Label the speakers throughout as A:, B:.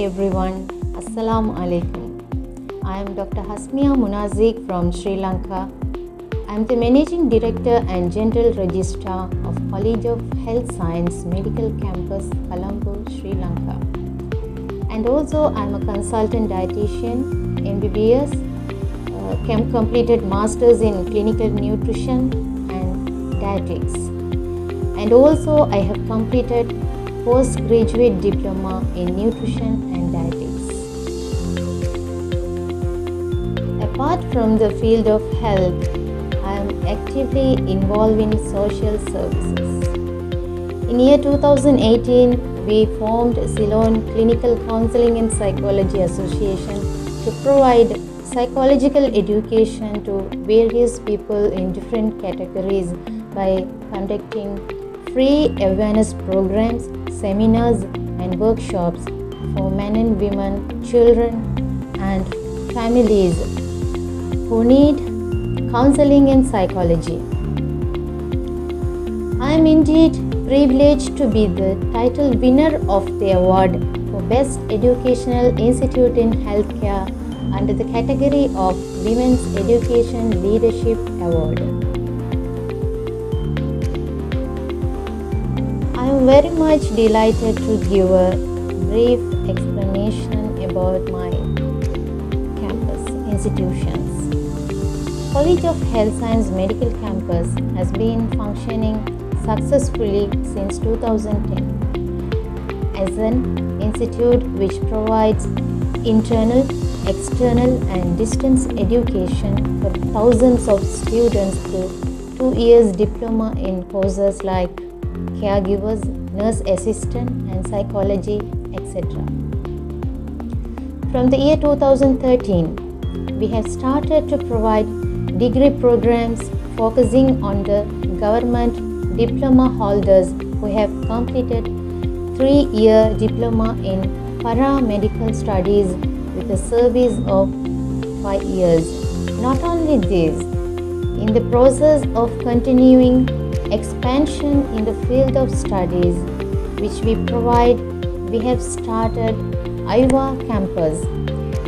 A: everyone. Assalamu alaikum. I am Dr. Hasmia Munazik from Sri Lanka. I am the Managing Director and General Registrar of College of Health Science Medical Campus, Colombo, Sri Lanka. And also I am a consultant dietitian, MBBS, completed Masters in Clinical Nutrition and Dietetics. And also I have completed postgraduate diploma in nutrition and dietetics. Apart from the field of health, I am actively involved in social services. In year 2018, we formed Ceylon Clinical Counseling and Psychology Association to provide psychological education to various people in different categories by conducting free awareness programs, seminars and workshops for men and women, children and families who need counseling and psychology. I am indeed privileged to be the title winner of the award for Best Educational Institute in Healthcare under the category of Women's Education Leadership Award. I am very much delighted to give a brief explanation about my campus institutions. College of Health Science Medical Campus has been functioning successfully since 2010 as an institute which provides internal, external and distance education for thousands of students through 2 years diploma in courses like caregivers, nurse assistant and psychology, etc. From the year 2013, we have started to provide degree programs focusing on the government diploma holders who have completed 3-year diploma in paramedical studies with a service of 5 years. Not only this, in the process of continuing expansion in the field of studies which we provide, we have started IVA Campus,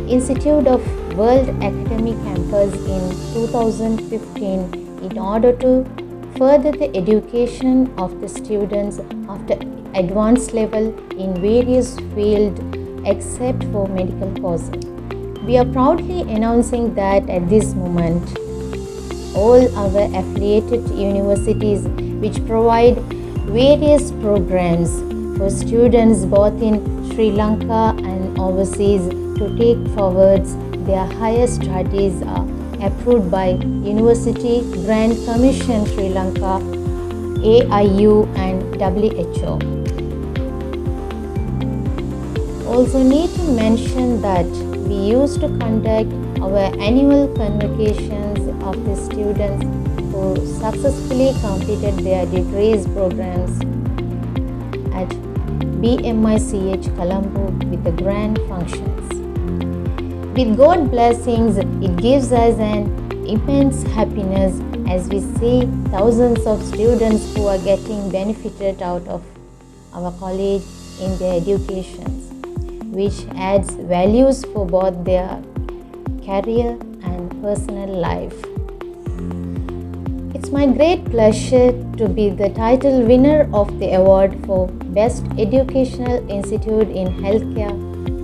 A: Institute of World Academy Campus in 2015 in order to further the education of the students after advanced level in various fields except for medical courses. We are proudly announcing that at this moment, all our affiliated universities which provide various programs for students both in Sri Lanka and overseas to take forward their higher studies are approved by University Grant Commission Sri Lanka, AIU and WHO. Also need to mention that we used to conduct our annual convocations of the students who successfully completed their degrees programs at BMICH Colombo with the grand functions. With God's blessings, it gives us an immense happiness as we see thousands of students who are getting benefited out of our college in their educations, which adds values for both their career and personal life. It's my great pleasure to be the title winner of the award for Best Educational Institute in Healthcare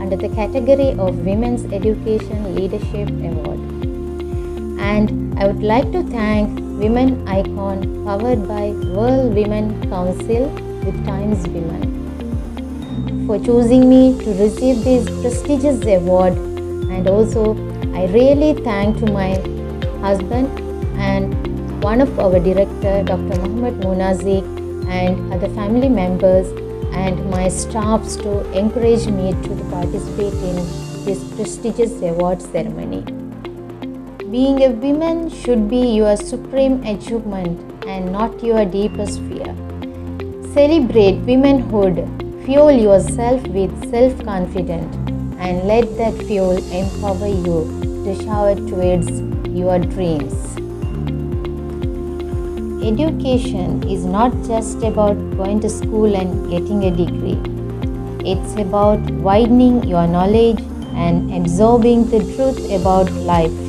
A: under the category of Women's Education Leadership Award. And I would like to thank Women Icon powered by World Women Council with Times Women for choosing me to receive this prestigious award. And also I really thank to my husband and one of our director, Dr. Muhammad Munazik, and other family members and my staffs to encourage me to participate in this prestigious award ceremony. Being a woman should be your supreme achievement and not your deepest fear. Celebrate womanhood, fuel yourself with self-confidence and let that fuel empower you to shower towards your dreams. Education is not just about going to school and getting a degree. It's about widening your knowledge and absorbing the truth about life.